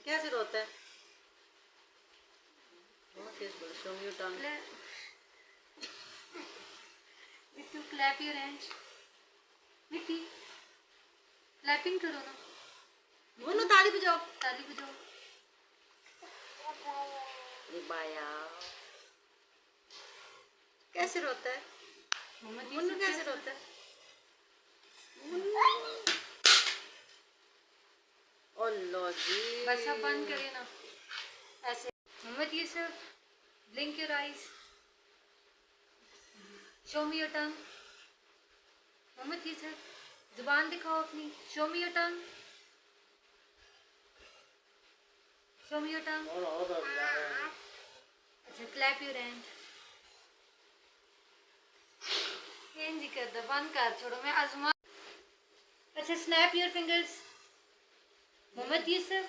कैसे रोता है? बहुत तेज बोलो, show me your tongue. Mittu clap your hands. मिट्टी क्लैपिंग करो ना। बोलो ताली बजाओ। ताली बजाओ। ये बाया कैसे रोता है? मुन्नू कैसे रोता है? अल्लाह जी, बस अब बंद करिए ना ऐसे। Mohammed Yusuf blink your eyes. Show me your tongue. Mohammed Yusuf जुबान दिखाओ अपनी। Show me your tongue. Show me your tongue. अच्छा क्लैप योर हैंड। जी कर दो, बंद कर छोड़ो। मैं आजमा। अच्छा snap your fingers. Mohammed Yusuf